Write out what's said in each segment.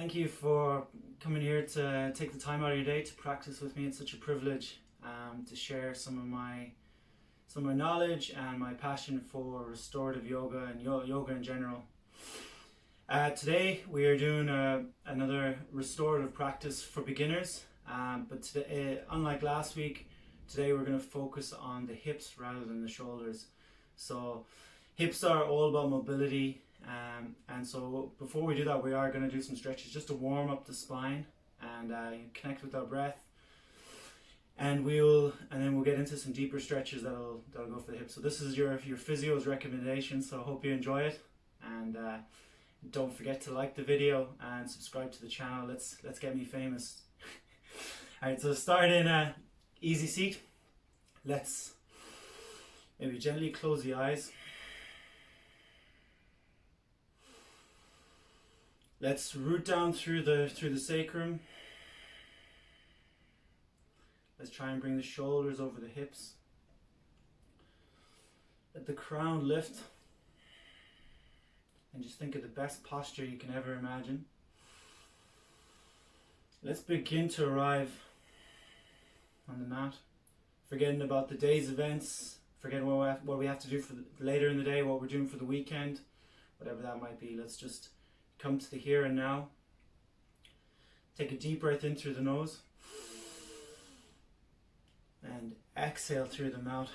Thank you for coming here to take the time out of your day to practice with me. It's such a privilege to share some of my knowledge and my passion for restorative yoga and yoga in general. Today we are doing another restorative practice for beginners, but today, unlike last week, today we're going to focus on the hips rather than the shoulders. So hips are all about mobility, and so before we do that, we are going to do some stretches just to warm up the spine and connect with our breath. And then we'll get into some deeper stretches that'll go for the hips. So this is your physio's recommendation. So I hope you enjoy it, and don't forget to like the video and subscribe to the channel. Let's get me famous. All right, so start in a easy seat. Let's maybe gently close the eyes. Let's root down through the sacrum. Let's try and bring the shoulders over the hips. Let the crown lift. And just think of the best posture you can ever imagine. Let's begin to arrive on the mat. Forgetting about the day's events. Forgetting what we have to do for later in the day, what we're doing for the weekend. Whatever that might be. Let's just come to the here and now. Take a deep breath in through the nose. And exhale through the mouth.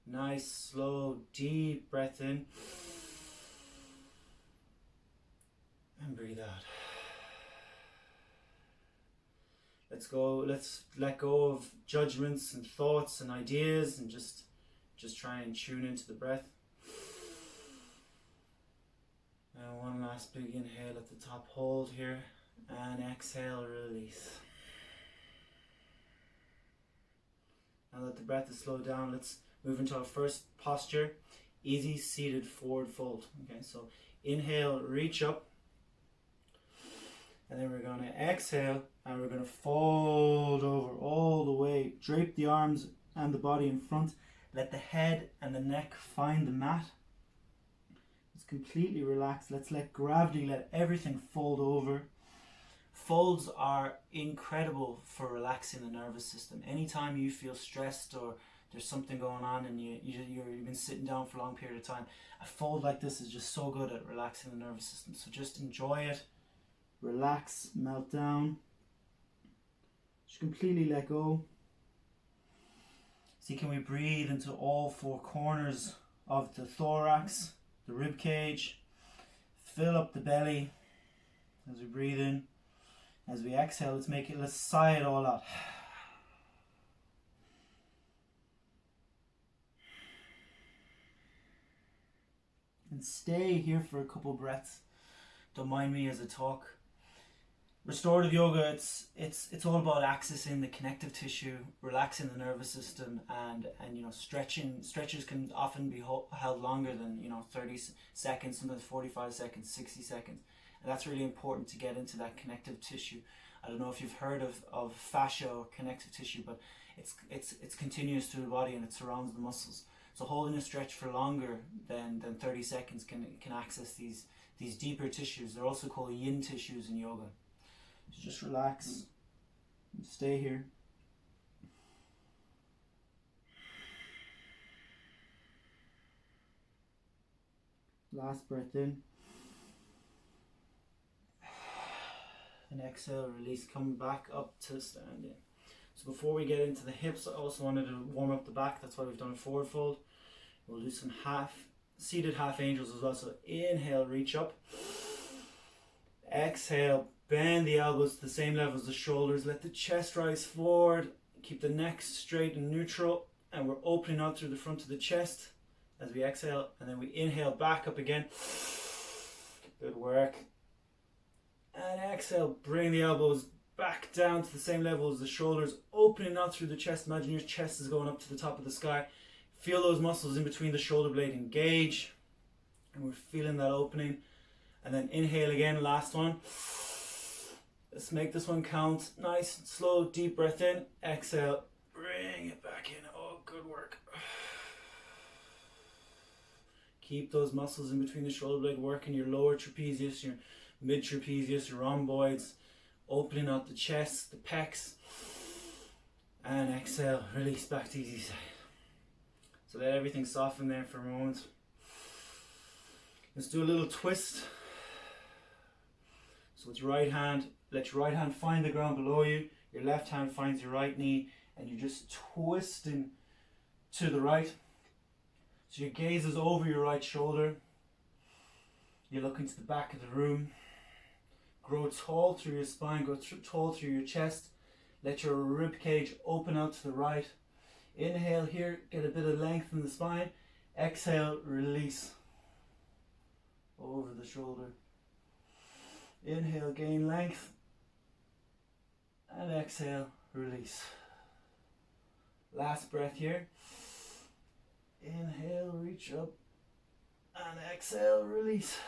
Nice, slow, deep breath in. And breathe out. Let's let go of judgments and thoughts and ideas and just try and tune into the breath. And one last big inhale at the top, hold here, and exhale, release. Now that the breath is slowed down, let's move into our first posture, easy seated forward fold. Okay, so inhale, reach up, and then we're going to exhale, and we're going to fold over all the way, drape the arms and the body in front, let the head and the neck find the mat. It's completely relaxed. Let's let gravity, let everything fold over. Folds are incredible for relaxing the nervous system. Anytime you feel stressed or there's something going on and you've been sitting down for a long period of time, a fold like this is just so good at relaxing the nervous system. So just enjoy it, relax, melt down, just completely let go. See, can we breathe into all four corners of the thorax, the rib cage, fill up the belly as we breathe in. As we exhale, let's sigh it all out. And stay here for a couple breaths. Don't mind me as I talk. Restorative yoga, it's all about accessing the connective tissue, relaxing the nervous system, and stretching. Stretches can often be held longer than 30 seconds, sometimes 45 seconds, 60 seconds. And that's really important to get into that connective tissue. I don't know if you've heard of fascia or connective tissue, but it's continuous through the body and it surrounds the muscles. So holding a stretch for longer than 30 seconds can access these deeper tissues. They're also called yin tissues in yoga. So just relax and stay here. Last breath in. And exhale, release, come back up to standing. So before we get into the hips, I also wanted to warm up the back. That's why we've done a forward fold. We'll do some seated half angels as well. So inhale, reach up. Exhale, bend the elbows to the same level as the shoulders. Let the chest rise forward. Keep the neck straight and neutral. And we're opening out through the front of the chest as we exhale. And then we inhale back up again. Good work. And exhale, bring the elbows back down to the same level as the shoulders, opening out through the chest. Imagine your chest is going up to the top of the sky. Feel those muscles in between the shoulder blade engage. And we're feeling that opening. And then inhale again, last one. Let's make this one count. Nice, slow, deep breath in. Exhale, bring it back in. Oh, good work. Keep those muscles in between the shoulder blade working, your lower trapezius, your mid trapezius, your rhomboids, opening up the chest, the pecs, and exhale, release back to easy side. So let everything soften there for a moment. Let's do a little twist. So with your right hand, let your right hand find the ground below you, your left hand finds your right knee, and you're just twisting to the right. So your gaze is over your right shoulder. You're looking to the back of the room. Grow tall through your spine, go tall through your chest. Let your rib cage open out to the right. Inhale here, get a bit of length in the spine. Exhale, release over the shoulder. Inhale, gain length. And exhale, release. Last breath here. Inhale, reach up. And exhale, release.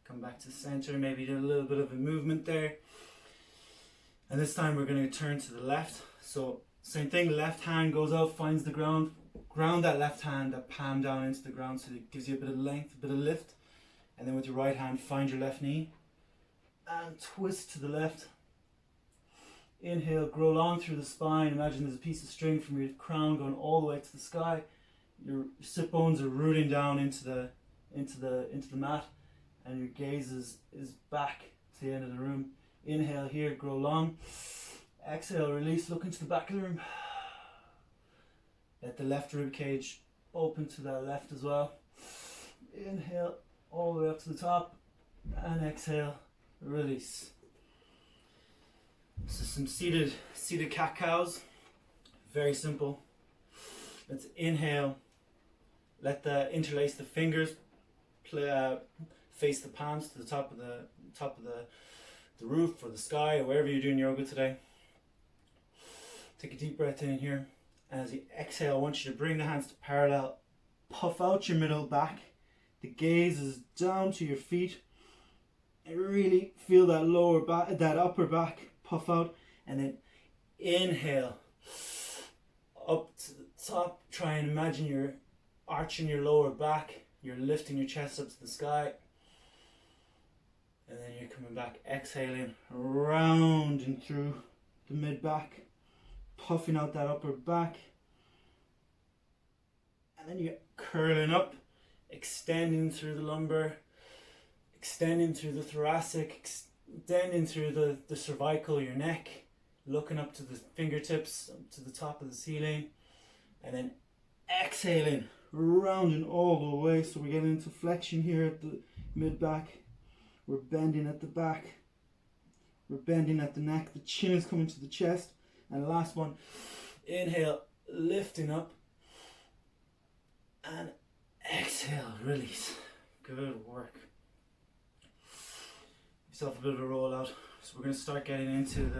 Come back to center, maybe do a little bit of a movement there. And this time we're going to turn to the left. So same thing, left hand goes out, finds the ground. Ground that left hand, that palm down into the ground so it gives you a bit of length, a bit of lift. And then with your right hand, find your left knee. And twist to the left. Inhale, grow long through the spine. Imagine there's a piece of string from your crown going all the way to the sky. Your sit bones are rooting down into the mat, and your gaze is back to the end of the room. Inhale here, grow long. Exhale, release, look into the back of the room. Let the left rib cage open to the left as well. Inhale all the way up to the top, and exhale, release. So some seated cat cows. Very simple. Let's inhale. Let the interlace the fingers, face the palms to the top of the roof or the sky or wherever you're doing yoga today. Take a deep breath in here. And as you exhale, I want you to bring the hands to parallel. Puff out your middle back. The gaze is down to your feet. And really feel that lower back, that upper back puff out. And then inhale up to the top. Try and imagine you're arching your lower back. You're lifting your chest up to the sky. And then you're coming back, exhaling, rounding through the mid back, puffing out that upper back. And then you're curling up, extending through the lumbar, extending through the thoracic, extending through the cervical, your neck, looking up to the fingertips, up to the top of the ceiling. And then exhaling, rounding all the way. So we're getting into flexion here at the mid back. We're bending at the back. We're bending at the neck. The chin is coming to the chest. And the last one, inhale, lifting up. And exhale, release. Good work. Give yourself a bit of a roll out. So we're going to start getting into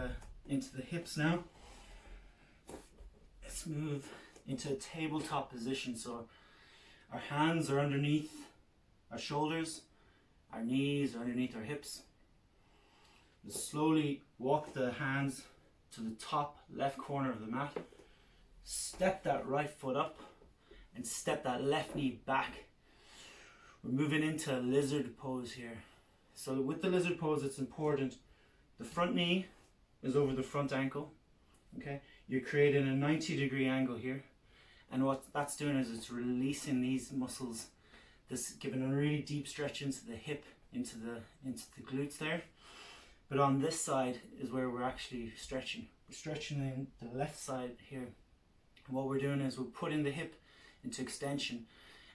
the hips now. Let's move into a tabletop position. So our hands are underneath our shoulders. Our knees are underneath our hips. We'll slowly walk the hands to the top left corner of the mat. Step that right foot up and step that left knee back. We're moving into a lizard pose here. So with the lizard pose, it's important. The front knee is over the front ankle. Okay, you're creating a 90-degree angle here. And what that's doing is it's releasing these muscles. This giving a really deep stretch into the hip, into the glutes there. But on this side is where we're actually stretching. We're stretching in the left side here. And what we're doing is we're putting the hip into extension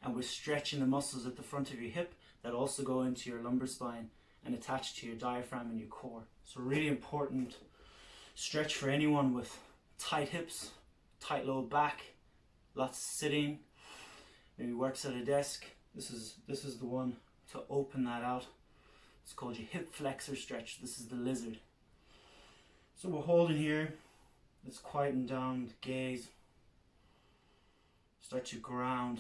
and we're stretching the muscles at the front of your hip that also go into your lumbar spine and attach to your diaphragm and your core. So really important stretch for anyone with tight hips, tight low back, lots of sitting, maybe works at a desk. This is the one to open that out. It's called your hip flexor stretch. This is the lizard. So we're holding here. Let's quieten down the gaze. Start to ground.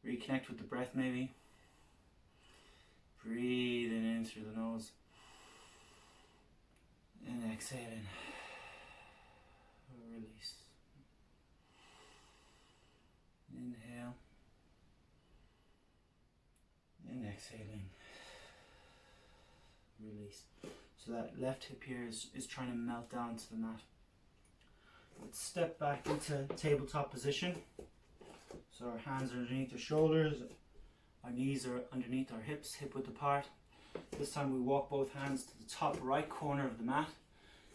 Reconnect with the breath maybe. Breathing in through the nose. And exhaling. Release. Inhale. And exhaling. Release. So that left hip here is trying to melt down to the mat. Let's step back into tabletop position. So our hands are underneath our shoulders, our knees are underneath our hips, hip width apart. This time we walk both hands to the top right corner of the mat,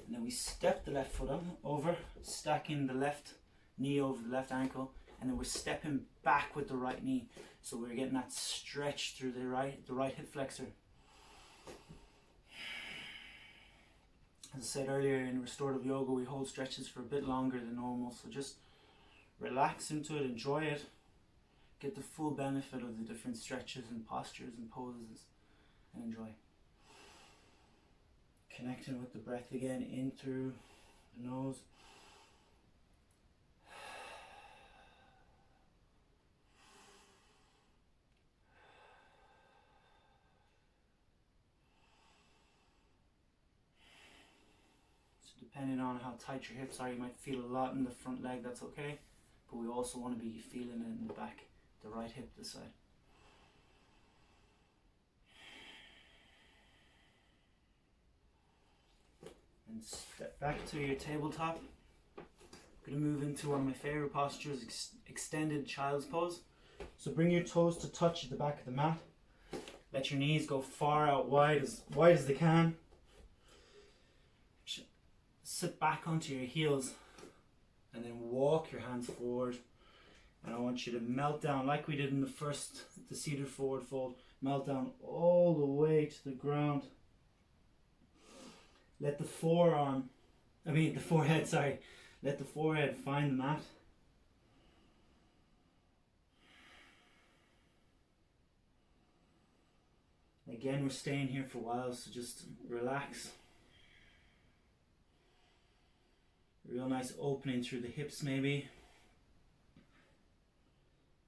and then we step the left foot over, stacking the left knee over the left ankle, and then we're stepping back with the right knee. So we're getting that stretch through the right hip flexor. As I said earlier, in restorative yoga we hold stretches for a bit longer than normal, so just relax into it, enjoy it, get the full benefit of the different stretches and postures and poses, and enjoy. Connecting with the breath again, in through the nose. Depending on how tight your hips are, you might feel a lot in the front leg, that's okay. But we also want to be feeling it in the back, the right hip this side. And step back to your tabletop. I'm going to move into one of my favorite postures, extended child's pose. So bring your toes to touch at the back of the mat. Let your knees go far out wide as they can. Sit back onto your heels and then walk your hands forward, and I want you to melt down like we did in the seated forward fold. Melt down all the way to the ground. Let the forehead find the mat. Again, we're staying here for a while, so just relax. Real nice opening through the hips maybe.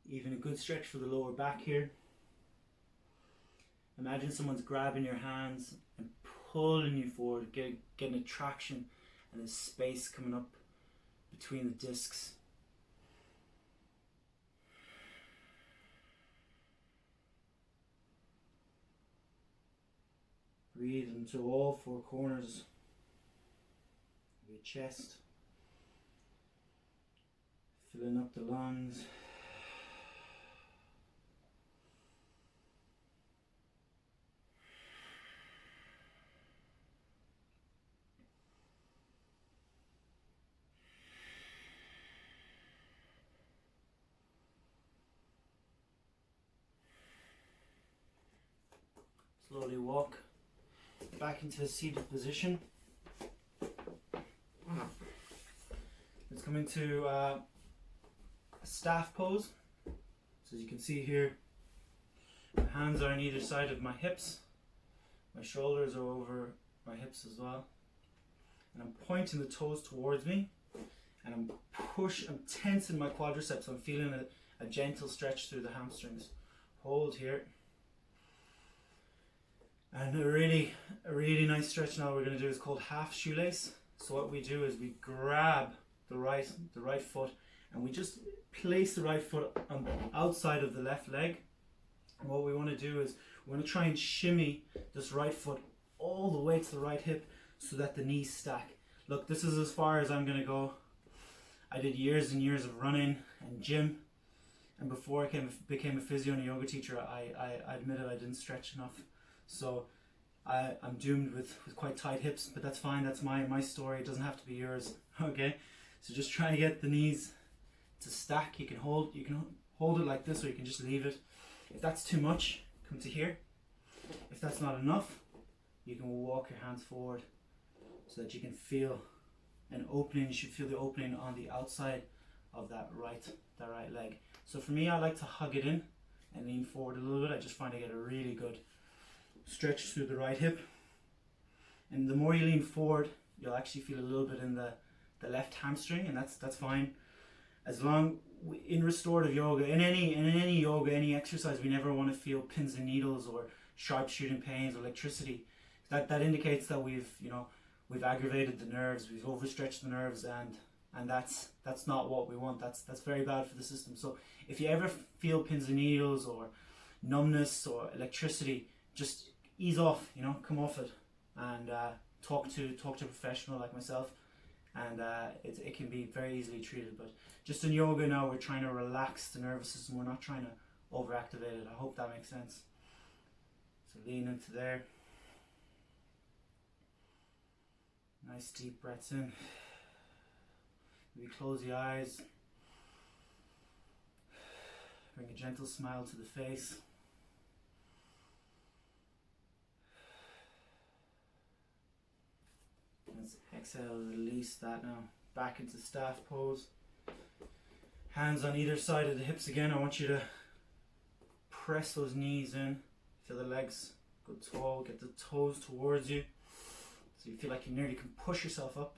Even a good stretch for the lower back here. Imagine someone's grabbing your hands and pulling you forward, getting a traction and a space coming up between the discs. Breathe into all four corners of your chest. Filling up the lungs. Slowly walk back into a seated position. Let's come into a staff pose. So as you can see here, my hands are on either side of my hips. My shoulders are over my hips as well. And I'm pointing the toes towards me. And I'm tensing my quadriceps. I'm feeling a gentle stretch through the hamstrings. Hold here. And a really nice stretch now we're going to do is called half shoelace. So what we do is we grab the right foot, and we just place the right foot on the outside of the left leg. And what we want to do is we want to try and shimmy this right foot all the way to the right hip so that the knees stack. Look, this is as far as I'm going to go. I did years and years of running and gym, and before I became a physio and a yoga teacher, I admitted I didn't stretch enough. So I'm doomed with quite tight hips, but that's fine. That's my story. It doesn't have to be yours. Okay, so just try to get the knees to stack. You can hold it like this, or you can just leave it. If that's too much, come to here. If that's not enough, you can walk your hands forward so that you can feel an opening. You should feel the opening on the outside of that right leg. So for me, I like to hug it in and lean forward a little bit. I just find I get a really good stretch through the right hip, and the more you lean forward, you'll actually feel a little bit in the left hamstring, and that's fine. As long in restorative yoga, in any yoga, any exercise, we never want to feel pins and needles or sharp shooting pains or electricity. That indicates that we've aggravated the nerves, we've overstretched the nerves, and and that's not what we want. That's very bad for the system. So if you ever feel pins and needles or numbness or electricity, just ease off, you know, come off it, and talk to a professional like myself, and it can be very easily treated. But just in yoga now, we're trying to relax the nervous system. We're not trying to overactivate it. I hope that makes sense. So lean into there. Nice deep breaths in. Maybe close the eyes. Bring a gentle smile to the face. Let's exhale, release that now. Back into staff pose. Hands on either side of the hips again. I want you to press those knees in. Feel the legs go tall, get the toes towards you. So you feel like you nearly can push yourself up.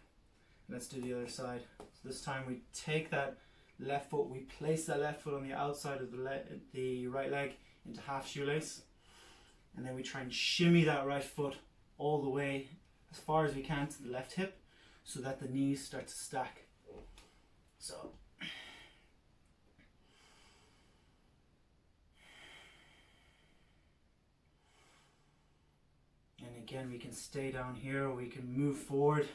Let's do the other side. So this time we take that left foot, we place that left foot on the outside of the right leg into half shoelace. And then we try and shimmy that right foot all the way as far as we can to the left hip so that the knees start to stack. So and again, we can stay down here or we can move forward.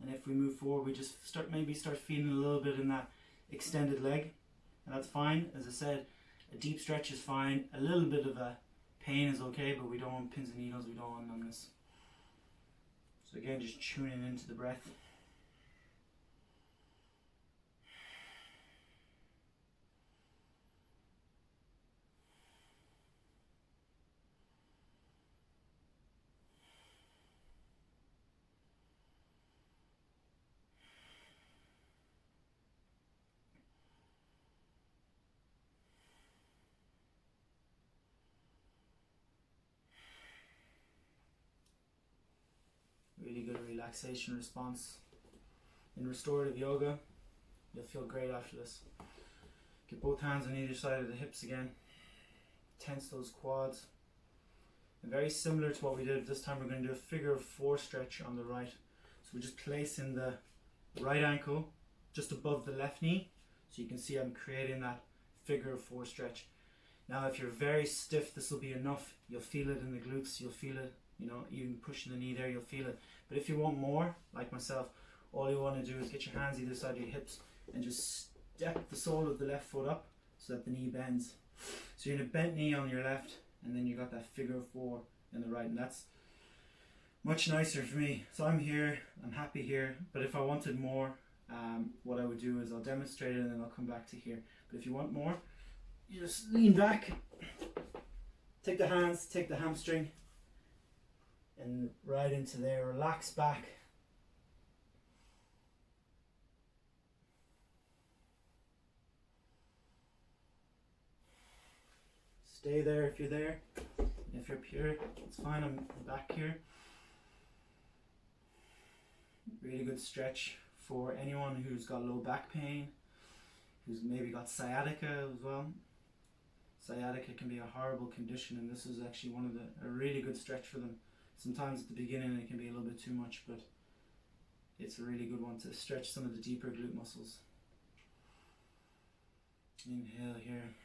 And if we move forward, we just start feeling a little bit in that extended leg, and that's fine. As I said, a deep stretch is fine. A little bit of a pain is okay, but we don't want pins and needles, we don't want numbness. So again, just tuning into the breath. Really good relaxation response. In restorative yoga, you'll feel great after this. Get both hands on either side of the hips again. Tense those quads. And very similar to what we did this time, we're going to do a figure of four stretch on the right. So we're just placing the right ankle just above the left knee. So you can see I'm creating that figure of four stretch. Now if you're very stiff, this will be enough. You'll feel it in the glutes, you'll feel it, you know, even pushing the knee there, you'll feel it. But if you want more, like myself, all you want to do is get your hands either side of your hips and just step the sole of the left foot up so that the knee bends. So you're in a bent knee on your left, and then you got that figure of four in the right, and that's much nicer for me. So I'm here, I'm happy here, but if I wanted more, what I would do is I'll demonstrate it and then I'll come back to here. But if you want more, you just lean back, take the hands, take the hamstring, and right into there, relax back. Stay there if you're there. If you're up here, it's fine, I'm back here. Really good stretch for anyone who's got low back pain, who's maybe got sciatica as well. Sciatica can be a horrible condition, and this is actually a really good stretch for them. Sometimes at the beginning it can be a little bit too much, but it's a really good one to stretch some of the deeper glute muscles. Inhale here.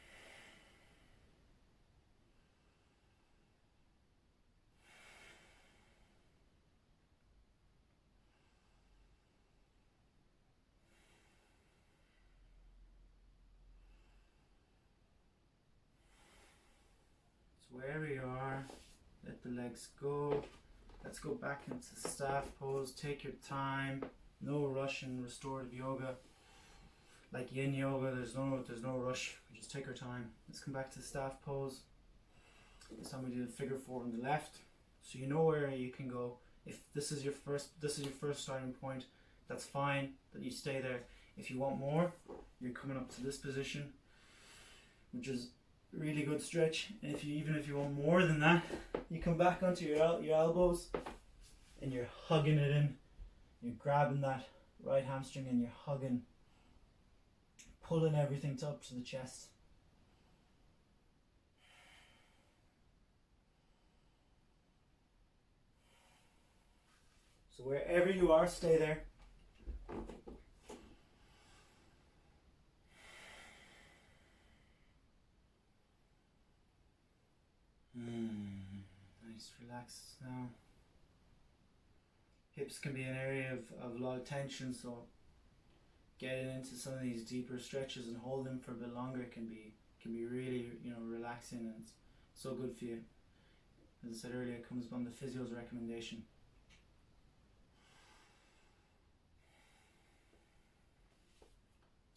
So wherever you are, let the legs go. Let's go back into staff pose. Take your time. No rush in restorative yoga. Like yin yoga, there's no rush. We just take our time. Let's come back to staff pose. This time we do the figure four on the left. So you know where you can go. If this is your first starting point, that's fine that you stay there. If you want more, you're coming up to this position, which is really good stretch. And even if you want more than that, you come back onto your elbows and you're hugging it in. You're grabbing that right hamstring and you're hugging, pulling everything up to the chest. So wherever you are, stay there. Just relax now. Hips can be an area of a lot of tension, so getting into some of these deeper stretches and holding them for a bit longer can be really, you know, relaxing, and it's so good for you. As I said earlier, it comes from the physio's recommendation.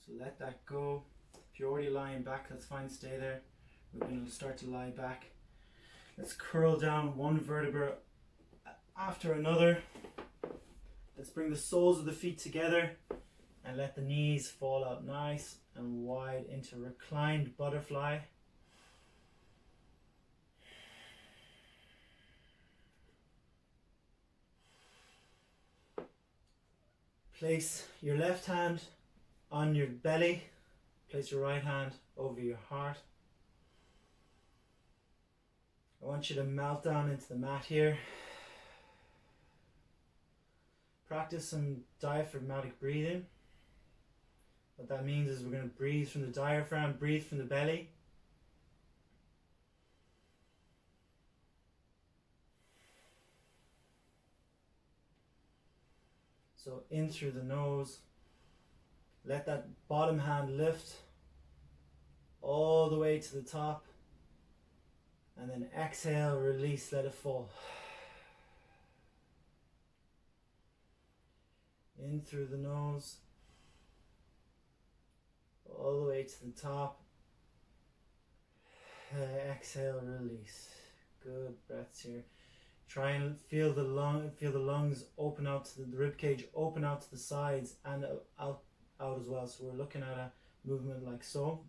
So let that go. If you're already lying back, that's fine, stay there. We're going to start to lie back. Let's curl down one vertebra after another. Let's bring the soles of the feet together and let the knees fall out nice and wide into reclined butterfly. Place your left hand on your belly. Place your right hand over your heart. I want you to melt down into the mat here. Practice some diaphragmatic breathing. What that means is we're going to breathe from the diaphragm, breathe from the belly. So in through the nose. Let that bottom hand lift all the way to the top. And then exhale, release, let it fall. In through the nose, all the way to the top. Exhale, release. Good breaths here. Try and feel the lungs open out to the rib cage, open out to the sides and out as well. So we're looking at a movement like so,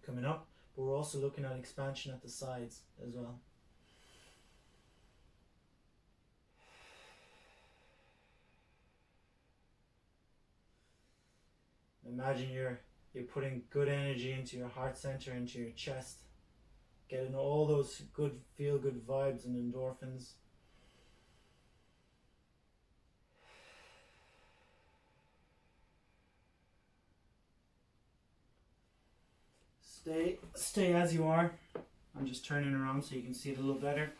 coming up, but we're also looking at expansion at the sides as well. Imagine you're putting good energy into your heart center, into your chest, getting all those good feel-good vibes and endorphins. Stay as you are. I'm just turning around so you can see it a little better.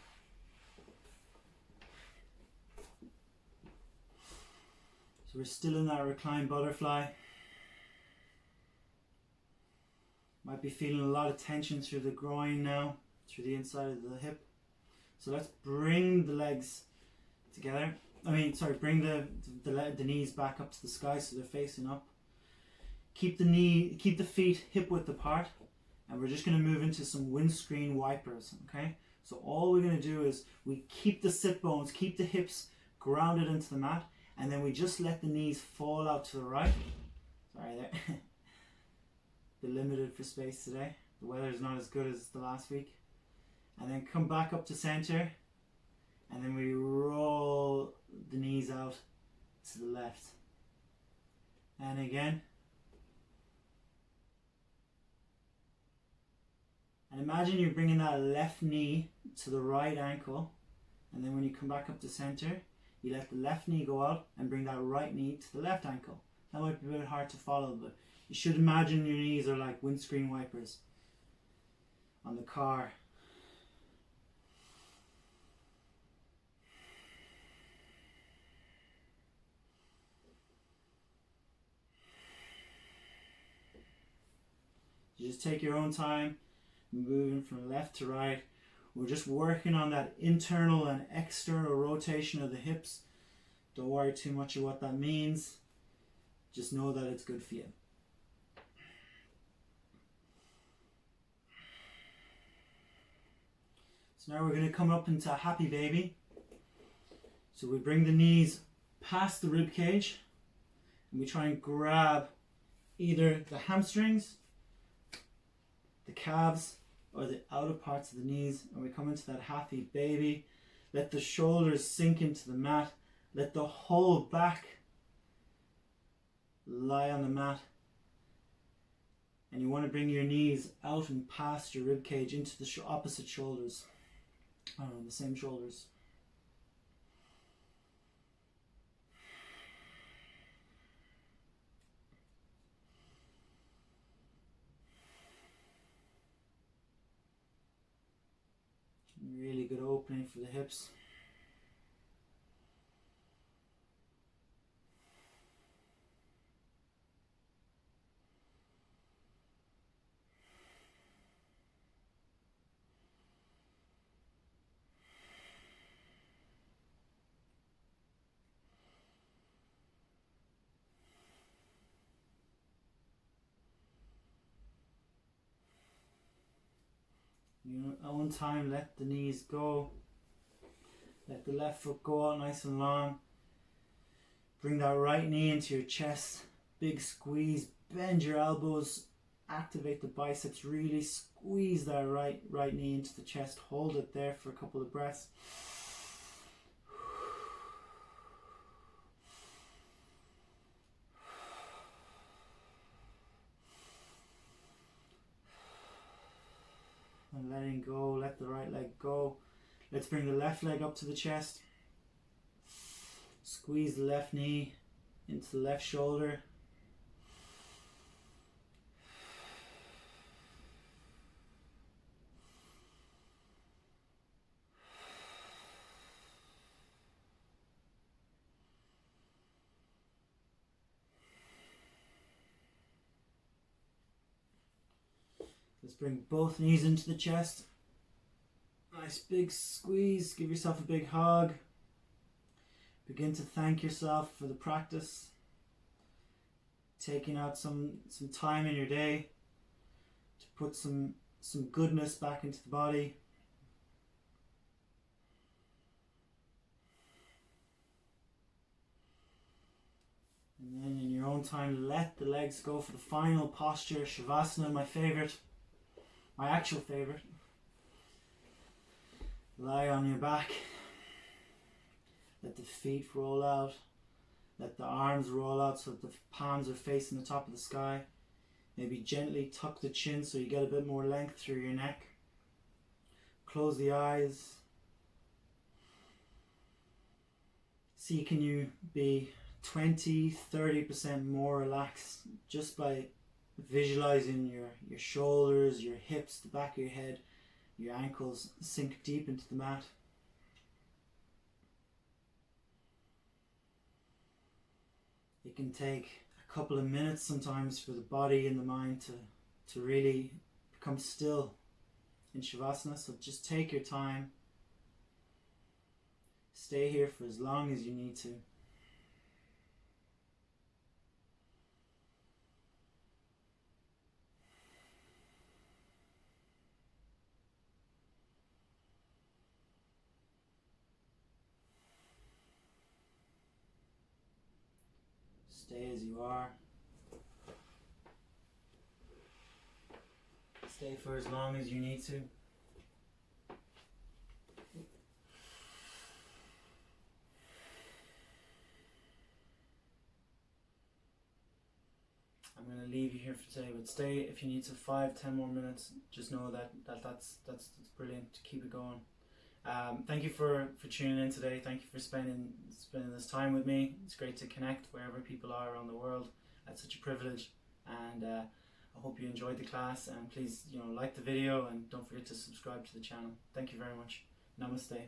So we're still in that reclined butterfly. Might be feeling a lot of tension through the groin now, through the inside of the hip. So let's bring the legs together. Bring the knees back up to the sky so they're facing up. Keep the feet hip width apart, and we're just going to move into some windscreen wipers. Okay. So all we're going to do is we keep the sit bones, keep the hips grounded into the mat, and then we just let the knees fall out to the right. Sorry there. Bit limited for space today. The weather is not as good as the last week. And then come back up to center, and then we roll the knees out to the left. And again. And imagine you're bringing that left knee to the right ankle, and then when you come back up to center, you let the left knee go out and bring that right knee to the left ankle. That might be a bit hard to follow, but you should imagine your knees are like windscreen wipers on the car. You just take your own time, moving from left to right. We're just working on that internal and external rotation of the hips. Don't worry too much of what that means. Just know that it's good for you. So now we're going to come up into a happy baby. So we bring the knees past the rib cage, and we try and grab either the hamstrings, the calves, or the outer parts of the knees, and we come into that happy baby. Let the shoulders sink into the mat. Let the whole back lie on the mat. And you want to bring your knees out and past your rib cage into the opposite shoulders. The same shoulders. Really good opening for the hips. Your own time, let the knees go. Let the left foot go out nice and long. Bring that right knee into your chest. Big squeeze. Bend your elbows. Activate the biceps. Really squeeze that right knee into the chest. Hold it there for a couple of breaths. And letting go, let the right leg go. Let's bring the left leg up to the chest. Squeeze the left knee into the left shoulder. Let's bring both knees into the chest. Nice big squeeze. Give yourself a big hug. Begin to thank yourself for the practice. Taking out some time in your day to put some goodness back into the body. And then in your own time, let the legs go for the final posture, Shavasana, my favorite. My actual favorite. Lie on your back. Let the feet roll out. Let the arms roll out so that the palms are facing the top of the sky. Maybe gently tuck the chin so you get a bit more length through your neck. Close the eyes. See, can you be 20-30% more relaxed just by visualizing your shoulders, your hips, the back of your head, your ankles sink deep into the mat. It can take a couple of minutes sometimes for the body and the mind to really become still in Shavasana, so just take your time. Stay here for as long as you need to. Stay as you are. Stay for as long as you need to. I'm going to leave you here for today, but stay if you need to 5-10 more minutes. Just know that's brilliant to keep it going. Thank you for tuning in today. Thank you for spending this time with me. It's great to connect wherever people are around the world. That's such a privilege, and I hope you enjoyed the class. And please, like the video and don't forget to subscribe to the channel. Thank you very much. Namaste.